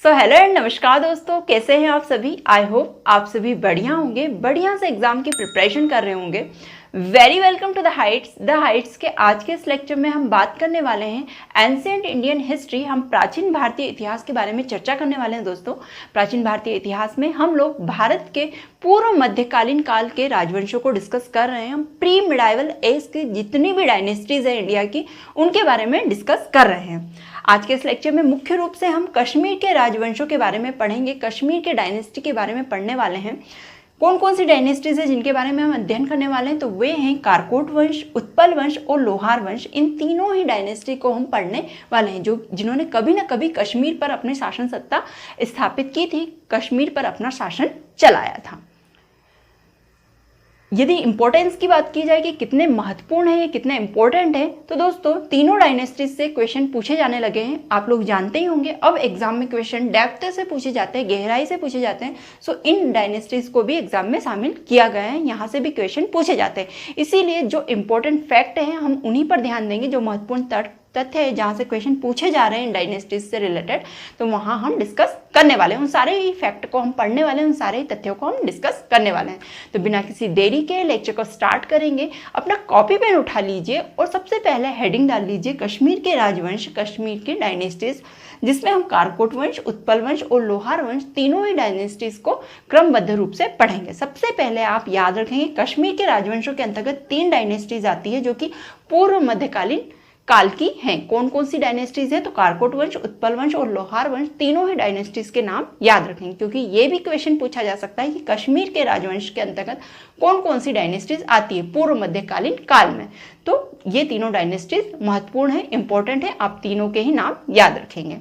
Hello and नमस्कार दोस्तों, कैसे हैं आप सभी। आई होप आप सभी बढ़िया होंगे, बढ़िया से एग्जाम की प्रिपरेशन कर रहे होंगे। Very welcome to the heights के आज के इस लेक्चर में हम बात करने वाले हैं एंशिएंट इंडियन हिस्ट्री। हम प्राचीन भारतीय इतिहास के बारे में चर्चा करने वाले हैं दोस्तों। प्राचीन भारतीय इतिहास में हम लोग भारत के पूर्व मध्यकालीन काल के राजवंशों को डिस्कस कर रहे हैं। हम प्री मिडाइवल एज की जितनी भी डायनेस्टीज है इंडिया की, उनके बारे में डिस्कस कर रहे हैं। आज के इस लेक्चर में मुख्य रूप से हम कश्मीर के राजवंशों के बारे में पढ़ेंगे, कश्मीर के डायनेस्टी के बारे में पढ़ने वाले हैं। कौन कौन सी डायनेस्टीज है जिनके बारे में हम अध्ययन करने वाले हैं, तो वे हैं कारकोट वंश, उत्पल वंश और लोहार वंश। इन तीनों ही डायनेस्टी को हम पढ़ने वाले हैं, जिन्होंने कभी ना कभी कश्मीर पर अपनी शासन सत्ता स्थापित की थी, कश्मीर पर अपना शासन चलाया था। यदि इंपॉर्टेंस की बात की जाए कि कितने महत्वपूर्ण है, कितने इंपॉर्टेंट है, तो दोस्तों तीनों डायनेस्टीज से क्वेश्चन पूछे जाने लगे हैं। आप लोग जानते ही होंगे अब एग्जाम में क्वेश्चन डेप्थ से पूछे जाते हैं, गहराई से पूछे जाते हैं। सो इन डायनेस्टीज को भी एग्जाम में शामिल किया गया है, यहाँ से भी क्वेश्चन पूछे जाते हैं। इसीलिए जो इंपॉर्टेंट फैक्ट है हम उन्हीं पर ध्यान देंगे, जो महत्वपूर्ण तथ्य है जहाँ से क्वेश्चन पूछे जा रहे हैं डायनेस्टीज से रिलेटेड, तो वहाँ हम डिस्कस करने वाले हैं। उन सारे ही फैक्ट को हम पढ़ने वाले हैं, उन सारे ही तथ्यों को हम डिस्कस करने वाले हैं। तो बिना किसी देरी के लेक्चर को स्टार्ट करेंगे। अपना कॉपी पेन उठा लीजिए और सबसे पहले हेडिंग डाल लीजिए कश्मीर के राजवंश, कश्मीर के डायनेस्टीज, जिसमें हम कारकोट वंश, उत्पल वंश और लोहार वंश तीनों ही डायनेस्टीज को क्रमबद्ध रूप से पढ़ेंगे। सबसे पहले आप याद रखेंगे कश्मीर के राजवंशों के अंतर्गत 3 डायनेस्टीज आती है जो कि पूर्व मध्यकालीन काल की हैं। कौन कौन सी डायनेस्टीज है, तो कारकोट वंश, उत्पल वंश और लोहार वंश, तीनों ही डायनेस्टीज के नाम याद रखेंगे, क्योंकि ये भी क्वेश्चन पूछा जा सकता है कि कश्मीर के राजवंश के अंतर्गत कौन कौन सी डायनेस्टीज आती है पूर्व मध्यकालीन काल में। तो ये तीनों डायनेस्टीज महत्वपूर्ण है, इंपॉर्टेंट है, आप तीनों के ही नाम याद रखेंगे।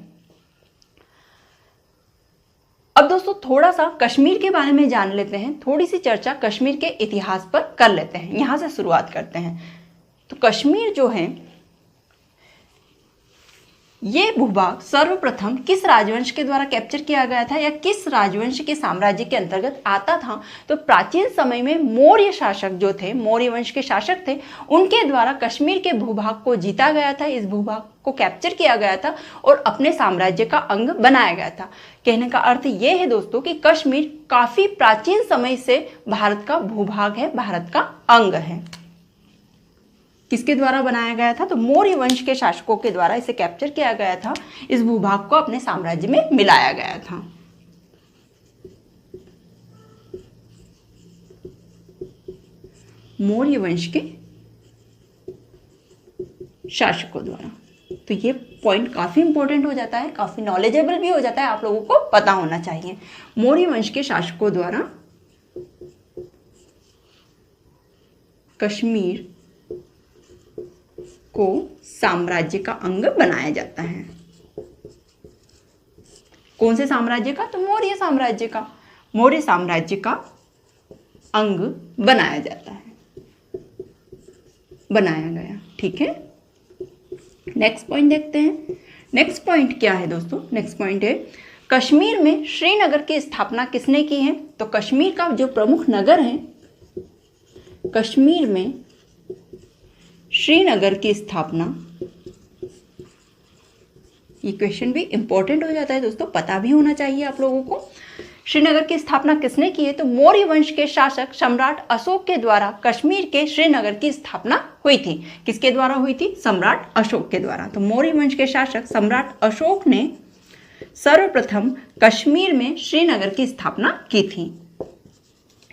अब दोस्तों थोड़ा सा कश्मीर के बारे में जान लेते हैं, थोड़ी सी चर्चा कश्मीर के इतिहास पर कर लेते हैं। यहां से शुरुआत करते हैं। तो कश्मीर जो है, ये भूभाग सर्वप्रथम किस राजवंश के द्वारा कैप्चर किया गया था या किस राजवंश के साम्राज्य के अंतर्गत आता था, तो प्राचीन समय में मौर्य शासक जो थे, मौर्य वंश के शासक थे, उनके द्वारा कश्मीर के भूभाग को जीता गया था। इस भूभाग को कैप्चर किया गया था और अपने साम्राज्य का अंग बनाया गया था। कहने का अर्थ ये है दोस्तों कि कश्मीर काफी प्राचीन समय से भारत का भूभाग है, भारत का अंग है। किसके द्वारा बनाया गया था, तो मौर्य वंश के शासकों के द्वारा इसे कैप्चर किया गया था, इस भूभाग को अपने साम्राज्य में मिलाया गया था। मौर्य वंश के शासकों द्वारा। तो ये पॉइंट काफी इंपॉर्टेंट हो जाता है, काफी नॉलेजेबल भी हो जाता है, आप लोगों को पता होना चाहिए। मौर्य वंश के शासकों द्वारा कश्मीर को साम्राज्य का अंग बनाया जाता है। कौन से साम्राज्य का, तो मौर्य साम्राज्य का। मौर्य साम्राज्य का अंग बनाया जाता है, बनाया गया। ठीक है, नेक्स्ट पॉइंट देखते हैं। नेक्स्ट पॉइंट क्या है दोस्तों, नेक्स्ट पॉइंट है कश्मीर में श्रीनगर की स्थापना किसने की है। तो कश्मीर का जो प्रमुख नगर है, कश्मीर में श्रीनगर की स्थापना, ये क्वेश्चन भी इंपॉर्टेंट हो जाता है दोस्तों, पता भी होना चाहिए आप लोगों को। श्रीनगर की स्थापना किसने की है, तो मौर्य वंश के शासक सम्राट अशोक के द्वारा कश्मीर के श्रीनगर की स्थापना हुई थी। किसके द्वारा हुई थी, सम्राट अशोक के द्वारा। तो मौर्य वंश के शासक सम्राट अशोक ने सर्वप्रथम कश्मीर में श्रीनगर की स्थापना की थी।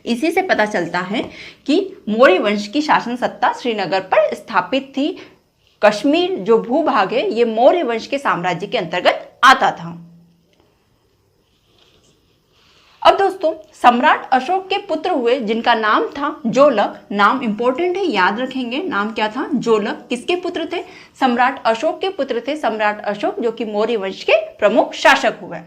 इसी से पता चलता है कि मौर्य वंश की शासन सत्ता श्रीनगर पर स्थापित थी। कश्मीर जो भूभाग है ये मौर्य वंश के साम्राज्य के अंतर्गत आता था। अब दोस्तों सम्राट अशोक के पुत्र हुए जिनका नाम था जोलक, नाम इंपॉर्टेंट है, याद रखेंगे। नाम क्या था, जोलक। किसके पुत्र थे, सम्राट अशोक के पुत्र थे। सम्राट अशोक जो कि मौर्य वंश के प्रमुख शासक हुए।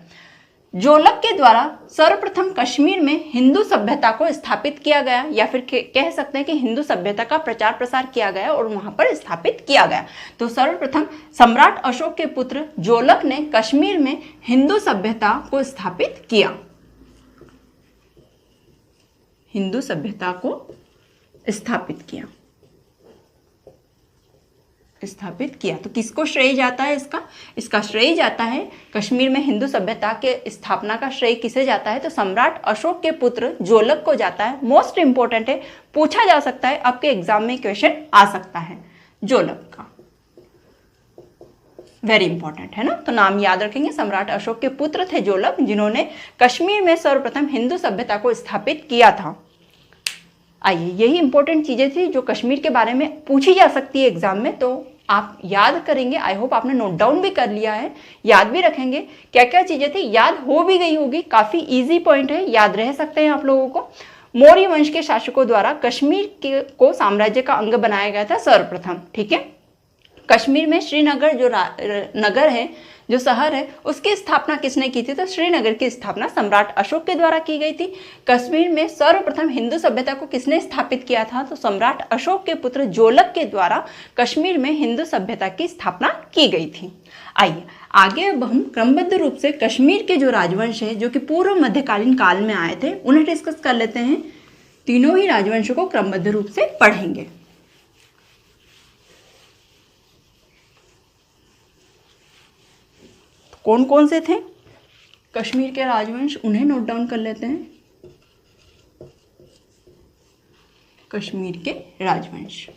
जोलक के द्वारा सर्वप्रथम कश्मीर में हिंदू सभ्यता को स्थापित किया गया, या फिर कह सकते हैं कि हिंदू सभ्यता का प्रचार प्रसार किया गया और वहां पर स्थापित किया गया। तो सर्वप्रथम सम्राट अशोक के पुत्र जोलक ने कश्मीर में हिंदू सभ्यता को स्थापित किया, हिंदू सभ्यता को स्थापित किया। स्थापित किया। तो किसको श्रेय जाता है इसका श्रेय जाता है, कश्मीर में हिंदू सभ्यता के स्थापना का श्रेय किसे जाता है, तो सम्राट अशोक के पुत्र जोलक को जाता है। मोस्ट इंपॉर्टेंट है, पूछा जा सकता है, आपके एग्जाम में क्वेश्चन आ सकता है जोलक का, वेरी इंपॉर्टेंट है ना। तो नाम याद रखेंगे, सम्राट अशोक के पुत्र थे जोलक, जिन्होंने कश्मीर में सर्वप्रथम हिंदू सभ्यता को स्थापित किया था। आइए, यही इंपॉर्टेंट चीजें थी जो कश्मीर के बारे में पूछी जा सकती है एग्जाम में, तो आप याद करेंगे। आई होप आपने नोट डाउन भी कर लिया है, याद भी रखेंगे। क्या क्या चीजें थी, याद हो भी गई होगी, काफी इजी पॉइंट है, याद रह सकते हैं आप लोगों को। मौर्य वंश के शासकों द्वारा कश्मीर को साम्राज्य का अंग बनाया गया था सर्वप्रथम, ठीक है। कश्मीर में श्रीनगर जो नगर है, जो शहर है, उसकी स्थापना किसने की थी, तो श्रीनगर की स्थापना सम्राट अशोक के द्वारा की गई थी। कश्मीर में सर्वप्रथम हिंदू सभ्यता को किसने स्थापित किया था, तो सम्राट अशोक के पुत्र जोलक के द्वारा कश्मीर में हिंदू सभ्यता की स्थापना की गई थी। आइए आगे अब हम क्रमबद्ध रूप से कश्मीर के जो राजवंश है जो कि पूर्व मध्यकालीन काल में आए थे उन्हें डिस्कस कर लेते हैं। तीनों ही राजवंशों को क्रमबद्ध रूप से पढ़ेंगे। कौन कौन से थे कश्मीर के राजवंश, उन्हें नोट डाउन कर लेते हैं। कश्मीर के राजवंश,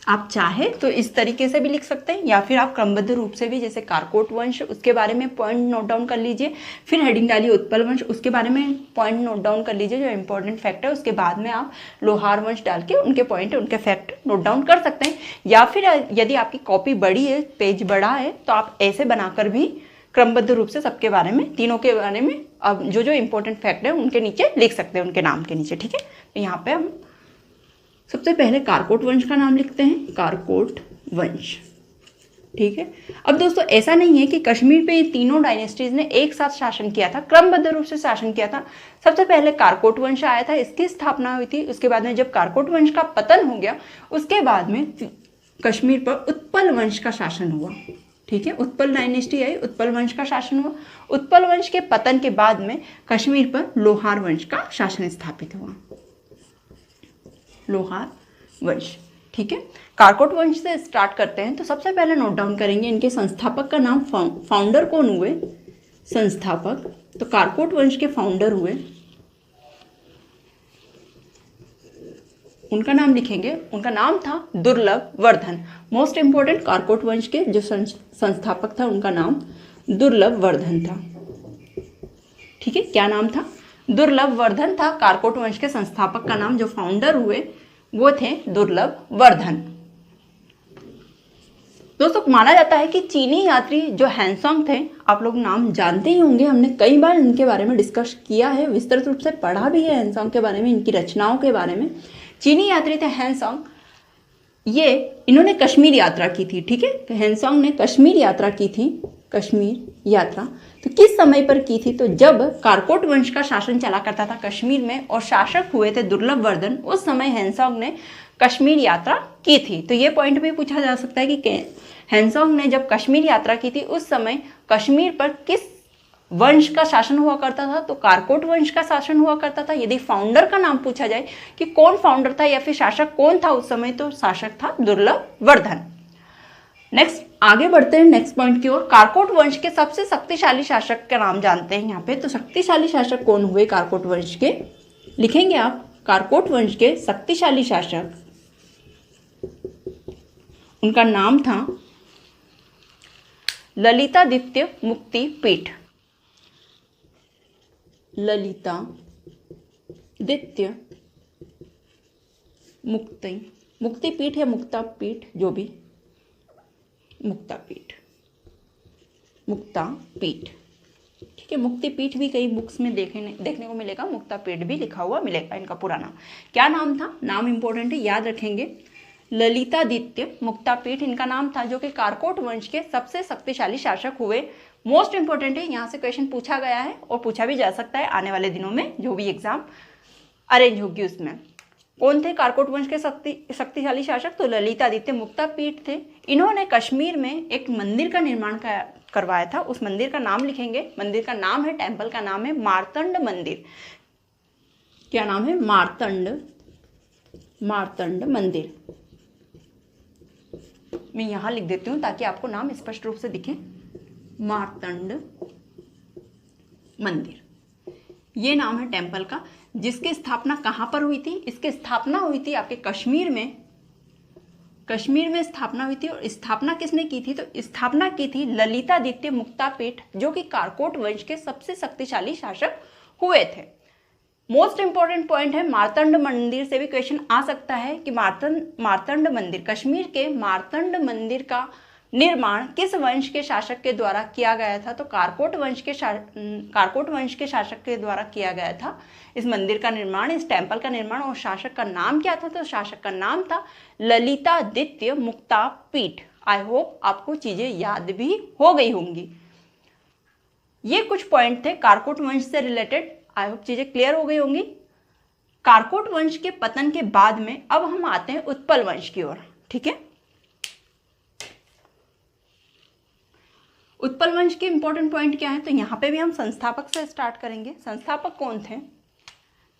आप चाहे तो इस तरीके से भी लिख सकते हैं या फिर आप क्रमबद्ध रूप से भी, जैसे कारकोट वंश, उसके बारे में पॉइंट नोट डाउन कर लीजिए, फिर हेडिंग डालिए उत्पल वंश, उसके बारे में पॉइंट नोट डाउन कर लीजिए जो इंपॉर्टेंट फैक्ट है, उसके बाद में आप लोहार वंश डाल के उनके पॉइंट, उनके फैक्ट नोट डाउन कर सकते हैं। या फिर यदि आपकी कॉपी बड़ी है, पेज बड़ा है, तो आप ऐसे बनाकर भी क्रमबद्ध रूप से सबके बारे में, तीनों के बारे में अब जो जो इंपॉर्टेंट फैक्ट है उनके नीचे लिख सकते हैं, उनके नाम के नीचे, ठीक है। तो यहाँ पे हम सबसे पहले कारकोट वंश का नाम लिखते हैं, कारकोट वंश, ठीक है। अब दोस्तों ऐसा नहीं है कि कश्मीर पे ये तीनों डायनेस्टीज ने एक साथ शासन किया था, क्रमबद्ध रूप से शासन किया था। सबसे पहले कारकोट वंश आया था, इसकी स्थापना हुई थी। उसके बाद में जब कारकोट वंश का पतन हो गया, उसके बाद में कश्मीर पर उत्पल वंश का शासन हुआ, ठीक है। उत्पल डायनेस्टी आई, उत्पल वंश का शासन हुआ। उत्पल वंश के पतन के बाद में कश्मीर पर लोहार वंश का शासन स्थापित हुआ, लोहार वंश, ठीक है। कारकोट वंश से स्टार्ट करते हैं। तो सबसे पहले नोट डाउन करेंगे इनके संस्थापक का नाम, फाउंडर कौन हुए, संस्थापक। तो कारकोट वंश के फाउंडर हुए, उनका नाम लिखेंगे, उनका नाम था दुर्लभ वर्धन। मोस्ट इंपॉर्टेंट, कारकोट वंश के जो संस्थापक था उनका नाम दुर्लभ वर्धन था, ठीक है। क्या नाम था, दुर्लभ वर्धन था। कारकोट वंश के संस्थापक का नाम, जो फाउंडर हुए वो थे दुर्लभ वर्धन। दोस्तों माना जाता है कि चीनी यात्री जो हैंसोंग थे, आप लोग नाम जानते ही होंगे, हमने कई बार इनके बारे में डिस्कस किया है, विस्तृत रूप से पढ़ा भी है हैंसोंग के बारे में, इनकी रचनाओं के बारे में। चीनी यात्री थे हैंसोंग, ये इन्होंने कश्मीर यात्रा की थी, ठीक है। हैंसोंग ने कश्मीर यात्रा की थी, कश्मीर यात्रा। तो किस समय पर की थी, तो जब कारकोट वंश का शासन चला करता था कश्मीर में और शासक हुए थे दुर्लभ वर्धन, उस समय हैंसोंग ने कश्मीर यात्रा की थी। तो ये पॉइंट भी पूछा जा सकता है कि हैंसोंग ने जब कश्मीर यात्रा की थी उस समय कश्मीर पर किस वंश का शासन हुआ करता था, तो कारकोट वंश का शासन हुआ करता था। यदि फाउंडर का नाम पूछा जाए कि कौन फाउंडर था या फिर शासक कौन था उस समय, तो शासक था दुर्लभ वर्धन। नेक्स्ट आगे बढ़ते हैं नेक्स्ट पॉइंट की ओर। कारकोट वंश के सबसे शक्तिशाली शासक का नाम जानते हैं यहाँ पे। तो शक्तिशाली शासक कौन हुए कारकोट वंश के, लिखेंगे आप, कारकोट वंश के शक्तिशाली शासक, उनका नाम था ललितादित्य मुक्तिपीठ, ललितादित्य मुक्तिपीठ या मुक्तापीठ, जो भी, मुक्तापीठ, ठीक है। मुक्तिपीठ भी कई बुक्स में देखने को मिलेगा, मुक्तापीठ भी लिखा हुआ मिलेगा। इनका पूरा नाम क्या नाम था, नाम इंपॉर्टेंट है, याद रखेंगे, ललितादित्य मुक्तापीठ इनका नाम था, जो कि कारकोट वंश के सबसे शक्तिशाली शासक हुए। मोस्ट इंपॉर्टेंट है, यहाँ से क्वेश्चन पूछा गया है और पूछा भी जा सकता है आने वाले दिनों में, जो भी एग्जाम अरेंज होगी उसमें। कौन थे कारकोट वंश के शक्तिशाली शासक, तो ललितादित्य मुक्तापीठ थे। इन्होंने कश्मीर में एक मंदिर का निर्माण करवाया था, उस मंदिर का नाम लिखेंगे। मंदिर का नाम है, टेम्पल का नाम है मार्तंड मंदिर। क्या नाम है? मार्तंड मंदिर। मैं यहां लिख देती हूं ताकि आपको नाम स्पष्ट रूप से दिखे। मार्तंड मंदिर, ये नाम है टेम्पल का, जिसकी स्थापना कहां पर हुई थी? इसकी स्थापना हुई थी आपके कश्मीर में। कश्मीर में स्थापना हुई थी। और स्थापना किसने की थी? तो स्थापना की थी ललितादित्य मुक्तापीठ, जो कि कारकोट वंश के सबसे शक्तिशाली शासक हुए थे। मोस्ट इंपॉर्टेंट पॉइंट है, मार्तंड मंदिर से भी क्वेश्चन आ सकता है कि मार्तंड मंदिर, कश्मीर के मार्तंड मंदिर का निर्माण किस वंश के शासक के द्वारा किया गया था? तो कारकोट वंश के शासक के द्वारा किया गया था इस मंदिर का निर्माण, इस टेम्पल का निर्माण। और शासक का नाम क्या था? तो शासक का नाम था ललितादित्य मुक्तापीठ। आई होप आपको चीजें याद भी हो गई होंगी। ये कुछ पॉइंट थे कारकोट वंश से रिलेटेड। आई होप चीजें क्लियर हो गई होंगी। कारकोट वंश के पतन के बाद में अब हम आते हैं उत्पल वंश की ओर। ठीक है, उत्पल वंश के इंपॉर्टेंट पॉइंट क्या है? तो यहां पे भी हम संस्थापक से स्टार्ट करेंगे। संस्थापक कौन थे?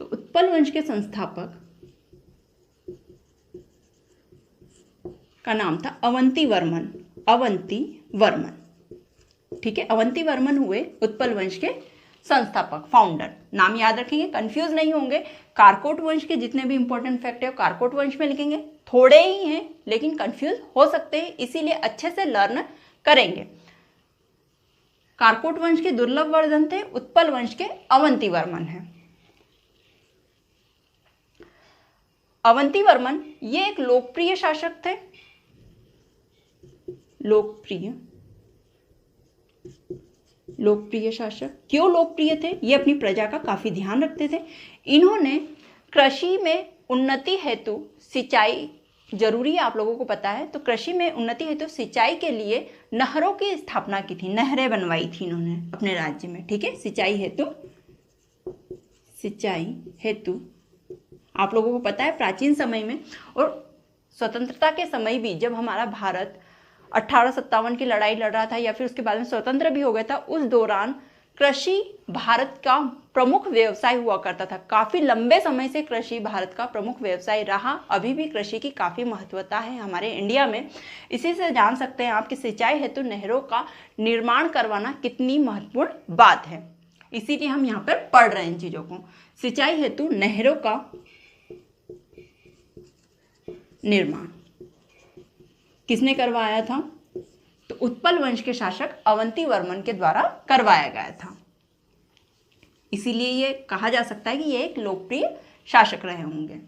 तो उत्पल वंश के संस्थापक का नाम था अवंती वर्मन। ठीक है, अवंती वर्मन हुए उत्पल वंश के संस्थापक, फाउंडर। नाम याद रखेंगे, कंफ्यूज नहीं होंगे। कारकोट वंश के जितने भी इंपॉर्टेंट फैक्ट है कारकोट वंश में लिखेंगे। थोड़े ही हैं लेकिन कंफ्यूज हो सकते हैं, इसीलिए अच्छे से लर्न करेंगे। कारकोट वंश के दुर्लभ वर्जन थे, उत्पल वंश के अवंती वर्मन है। अवंती वर्मन ये एक लोकप्रिय शासक थे। लोकप्रिय शासक क्यों लोकप्रिय थे? ये अपनी प्रजा का काफी ध्यान रखते थे। इन्होंने कृषि में उन्नति हेतु सिंचाई, जरूरी है आप लोगों को पता है, तो कृषि में उन्नति हेतु सिंचाई के लिए नहरों की स्थापना की थी, नहरें बनवाई थी इन्होंने अपने राज्य में। ठीक है, सिंचाई हेतु आप लोगों को पता है प्राचीन समय में और स्वतंत्रता के समय भी, जब हमारा भारत 1857 की लड़ाई लड़ रहा था या फिर उसके बाद में स्वतंत्र भी हो गया था, उस दौरान कृषि भारत का प्रमुख व्यवसाय हुआ करता था। काफी लंबे समय से कृषि भारत का प्रमुख व्यवसाय रहा। अभी भी कृषि की काफी महत्वता है हमारे इंडिया में। इसी से जान सकते हैं आप कि सिंचाई हेतु नहरों का निर्माण करवाना कितनी महत्वपूर्ण बात है। इसीलिए हम यहाँ पर पढ़ रहे हैं इन चीजों को। सिंचाई हेतु नहरों का निर्माण किसने करवाया था? तो उत्पल वंश के शासक अवंती वर्मन के द्वारा करवाया गया था। इसीलिए ये कहा जा सकता है कि ये एक लोकप्रिय शासक रहे होंगे।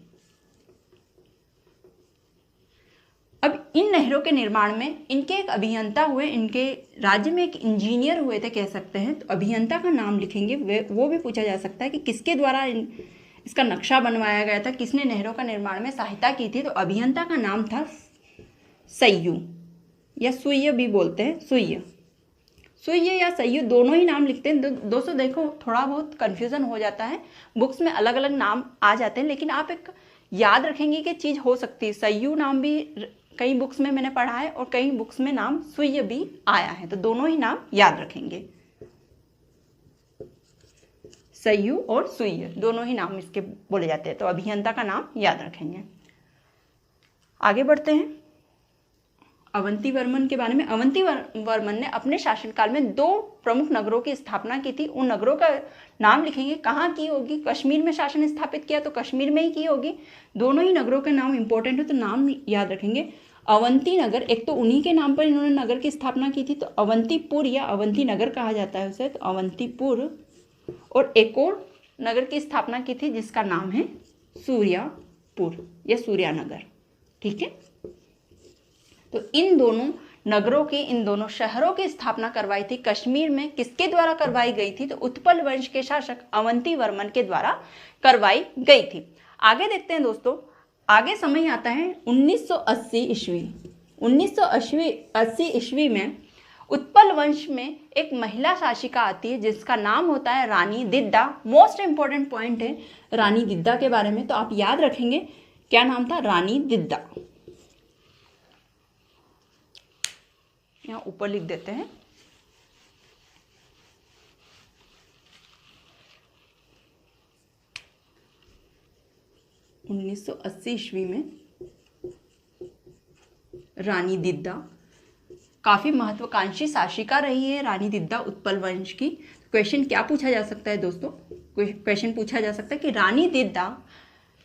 अब इन नहरों के निर्माण में इनके एक अभियंता हुए, इनके राज्य में एक इंजीनियर हुए थे कह सकते हैं। तो अभियंता का नाम लिखेंगे, वो भी पूछा जा सकता है कि किसके द्वारा इसका नक्शा बनवाया गया था, किसने नहरों का निर्माण में सहायता की थी। तो अभियंता का नाम था सय्यू या सुय्य भी बोलते हैं, सुय्य या सय्यू दोनों ही नाम लिखते हैं। दोस्तों देखो, थोड़ा बहुत कन्फ्यूजन हो जाता है, बुक्स में अलग अलग नाम आ जाते हैं, लेकिन आप एक याद रखेंगे कि चीज़ हो सकती है। सय्यू नाम भी कई बुक्स में मैंने पढ़ा है और कई बुक्स में नाम सुय्य भी आया है, तो दोनों ही नाम याद रखेंगे। सय्यू और सुय्य दोनों ही नाम इसके बोले जाते हैं, तो अभियंता का नाम याद रखेंगे। आगे बढ़ते हैं अवंती वर्मन के बारे में। अवंती वर्मन ने अपने शासनकाल में 2 प्रमुख नगरों की स्थापना की थी। उन नगरों का नाम लिखेंगे। कहाँ की होगी? कश्मीर में शासन स्थापित किया तो कश्मीर में ही की होगी। दोनों ही नगरों के नाम इंपॉर्टेंट है, तो नाम याद रखेंगे। अवंती नगर, एक तो उन्हीं के नाम पर इन्होंने नगर की स्थापना की थी, तो अवंतीपुर या अवंती नगर कहा जाता है उसे, तो अवंतीपुर। और एक और नगर की स्थापना की थी जिसका नाम है सूर्यापुर या सूर्यानगर। ठीक है, तो इन दोनों नगरों की, इन दोनों शहरों की स्थापना करवाई थी कश्मीर में। किसके द्वारा करवाई गई थी? तो उत्पल वंश के शासक अवंती वर्मन के द्वारा करवाई गई थी। आगे देखते हैं दोस्तों, आगे समय आता है 1980 ईस्वी। 1980 ईस्वी में उत्पल वंश में एक महिला शासिका आती है जिसका नाम होता है रानी दिद्दा। मोस्ट इंपॉर्टेंट पॉइंट है रानी दिद्दा के बारे में, तो आप याद रखेंगे क्या नाम था? रानी दिद्दा। यहाँ ऊपर लिख देते हैं 1980 ईस्वी में रानी दिद्दा काफी महत्वाकांक्षी शासिका रही है रानी दिद्दा उत्पल वंश की। क्वेश्चन क्या पूछा जा सकता है दोस्तों? क्वेश्चन पूछा जा सकता है कि रानी दिद्दा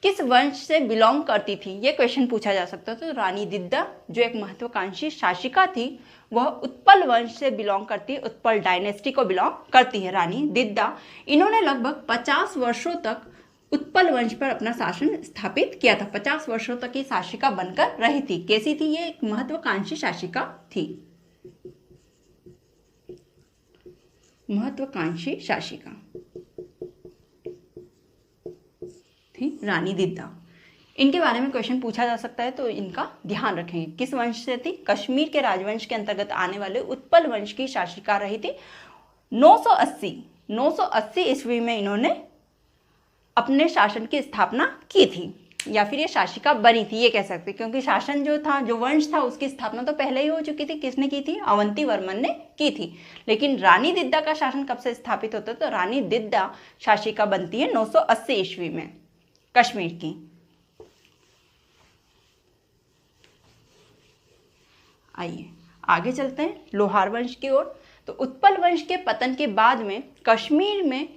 किस वंश से बिलोंग करती थी, ये क्वेश्चन पूछा जा सकता है। तो रानी दिद्दा जो एक महत्वाकांक्षी शासिका थी वह उत्पल वंश से बिलोंग करती है, उत्पल डायनेस्टी को बिलोंग करती है रानी दिद्दा। इन्होंने लगभग 50 वर्षों तक उत्पल वंश पर अपना शासन स्थापित किया था। 50 वर्षों तक ये शासिका बनकर रही थी। कैसी थी ये? एक महत्वाकांक्षी शासिका थी, महत्वाकांक्षी शासिका थी रानी दिद्दा। इनके बारे में क्वेश्चन पूछा जा सकता है तो इनका ध्यान रखेंगे। किस वंश से थी? कश्मीर के राजवंश के अंतर्गत आने वाले उत्पल वंश की शासिका रही थी। 980 ईस्वी में इन्होंने अपने शासन की स्थापना की थी, या फिर ये शासिका बनी थी ये कह सकते हैं, क्योंकि शासन जो था, जो वंश था, उसकी स्थापना तो पहले ही हो चुकी थी। किसने की थी? अवंती वर्मन ने की थी। लेकिन रानी दिद्दा का शासन कब से स्थापित होता है? तो रानी दिद्दा शासिका बनती है 980 ईस्वी में कश्मीर की। आइए आगे चलते हैं लोहार वंश की ओर। तो उत्पल वंश के पतन के बाद में कश्मीर में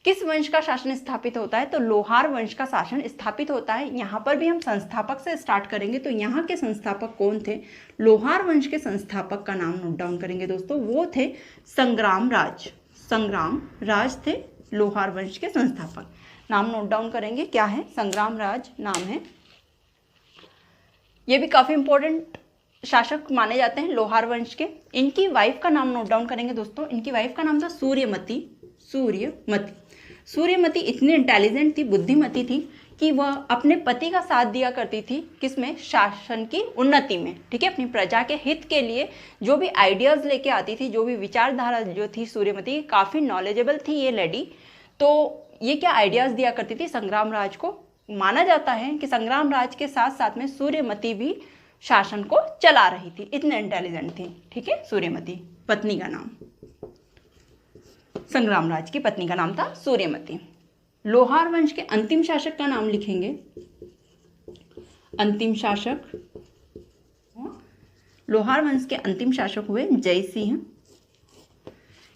किस वंश का शासन स्थापित होता है? तो लोहार वंश का शासन स्थापित होता है। यहाँ पर भी हम संस्थापक से स्टार्ट करेंगे। तो यहाँ के संस्थापक कौन थे? लोहार वंश के संस्थापक का नाम नोट डाउन करेंगे दोस्तों। वो थे संग्राम राज। संग्राम राज थे लोहार वंश के संस्थापक। नाम नोट डाउन करेंगे। क्या है? संग्राम राज नाम है। ये भी काफी इंपॉर्टेंट शासक माने जाते हैं लोहार वंश के। इनकी वाइफ का नाम नोट डाउन करेंगे दोस्तों। इनकी वाइफ का नाम था सूर्यमती। सूर्यमती इतनी इंटेलिजेंट थी, बुद्धिमती थी कि वह अपने पति का साथ दिया करती थी। किसमें? शासन की उन्नति में। ठीक है, अपनी प्रजा के हित के लिए जो भी आइडियाज लेके आती थी, जो भी विचारधारा जो थी सूर्यमती, काफी नॉलेजेबल थी ये लेडी। तो ये क्या आइडियाज दिया करती थी संग्राम राज को। माना जाता है कि संग्राम राज के साथ साथ में सूर्यमती भी शासन को चला रही थी, इतने इंटेलिजेंट थी। ठीक है, सूर्यमती पत्नी का नाम, संग्राम राज की पत्नी का नाम था सूर्यमती। लोहार वंश के अंतिम शासक का नाम लिखेंगे। अंतिम शासक, लोहार वंश के अंतिम शासक हुए जयसिंह।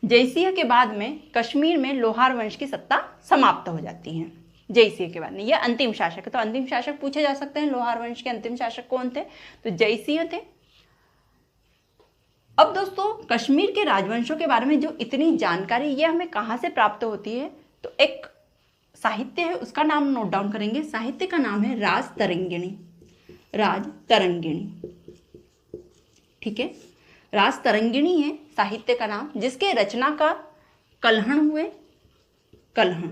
जयसिंह के बाद में कश्मीर में लोहार वंश की सत्ता समाप्त हो जाती है। जयसिंह के बाद में ये अंतिम शासक है। तो अंतिम शासक पूछे जा सकते हैं लोहार वंश के अंतिम शासक कौन थे? तो जयसिंह थे। अब दोस्तों कश्मीर के राजवंशों के बारे में जो इतनी जानकारी ये हमें कहाँ से प्राप्त होती है? तो एक साहित्य है, उसका नाम नोट डाउन करेंगे। साहित्य का नाम है राजतरंगिणी। राजतरंगिणी, ठीक है, राजतरंगिणी है साहित्य का नाम, जिसके रचनाकार कल्हण हुए। कल्हण।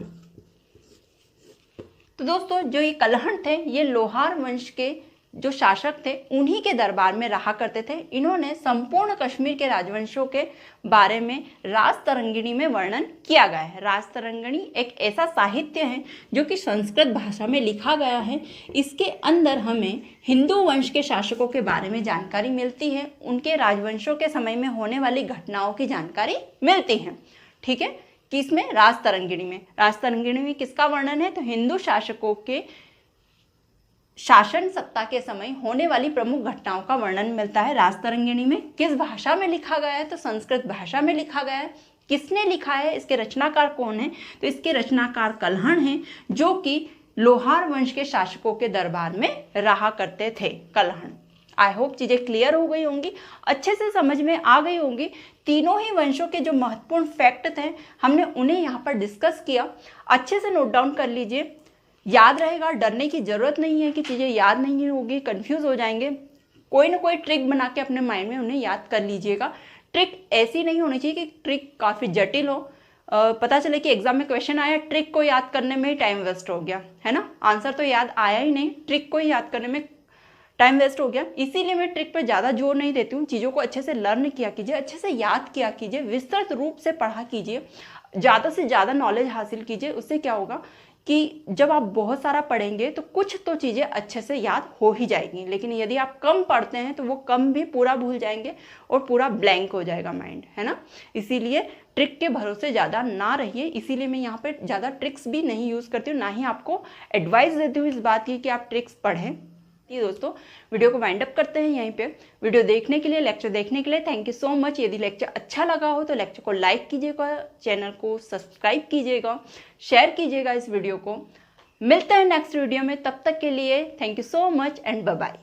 तो दोस्तों जो ये कल्हण थे ये लोहार वंश के जो शासक थे उन्हीं के दरबार में रहा करते थे। इन्होंने संपूर्ण कश्मीर के राजवंशों के बारे में राजतरंगिणी में वर्णन किया गया है। राजतरंगिणी एक ऐसा साहित्य है जो कि संस्कृत भाषा में लिखा गया है। इसके अंदर हमें हिंदू वंश के शासकों के बारे में जानकारी मिलती है, उनके राजवंशों के समय में होने वाली घटनाओं की जानकारी मिलती है। ठीक है, किसमें? राजतरंगिणी में। राजतरंगिणी में किसका वर्णन है? तो हिंदू शासकों के शासन सत्ता के समय होने वाली प्रमुख घटनाओं का वर्णन मिलता है राजतरंगिणी में। किस भाषा में लिखा गया है? तो संस्कृत भाषा में लिखा गया है। किसने लिखा है? इसके रचनाकार कौन है? तो इसके रचनाकार कल्हण हैं, जो कि लोहार वंश के शासकों के दरबार में रहा करते थे। कल्हण। आई होप चीजें क्लियर हो गई होंगी, अच्छे से समझ में आ गई होंगी। तीनों ही वंशों के जो महत्वपूर्ण फैक्ट थे हमने उन्हें यहाँ पर डिस्कस किया। अच्छे से नोट डाउन कर लीजिए, याद रहेगा। डरने की जरूरत नहीं है कि चीजें याद नहीं होगी, कंफ्यूज हो जाएंगे। कोई ना कोई ट्रिक बना के अपने माइंड में उन्हें याद कर लीजिएगा। ट्रिक ऐसी नहीं होनी चाहिए कि ट्रिक काफी जटिल हो, पता चले कि एग्जाम में क्वेश्चन आया, ट्रिक को याद करने में ही टाइम वेस्ट हो गया, है ना। आंसर तो याद आया ही नहीं, ट्रिक को ही याद करने में टाइम वेस्ट हो गया। इसीलिए मैं ट्रिक पर ज़्यादा जोर नहीं देती हूँ। चीज़ों को अच्छे से लर्न किया कीजिए, अच्छे से याद किया कीजिए, विस्तृत रूप से पढ़ा कीजिए, ज़्यादा से ज़्यादा नॉलेज हासिल कीजिए। उससे क्या होगा कि जब आप बहुत सारा पढ़ेंगे तो कुछ तो चीज़ें अच्छे से याद हो ही जाएंगी, लेकिन यदि आप कम पढ़ते हैं तो वो कम भी पूरा भूल जाएंगे और पूरा ब्लैंक हो जाएगा माइंड, है ना। इसीलिए ट्रिक के भरोसे ज़्यादा ना रहिए। इसीलिए मैं यहाँ पे ज़्यादा ट्रिक्स भी नहीं यूज़ करती हूँ, ना ही आपको एडवाइस देती हूँ इस बात की कि आप ट्रिक्स पढ़ें। ये दोस्तों वीडियो को वाइंड अप करते हैं यहीं पे। वीडियो देखने के लिए, लेक्चर देखने के लिए थैंक यू सो मच। यदि लेक्चर अच्छा लगा हो तो लेक्चर को लाइक कीजिएगा, चैनल को सब्सक्राइब कीजिएगा, शेयर कीजिएगा इस वीडियो को। मिलते हैं नेक्स्ट वीडियो में, तब तक के लिए thank you so much and bye bye.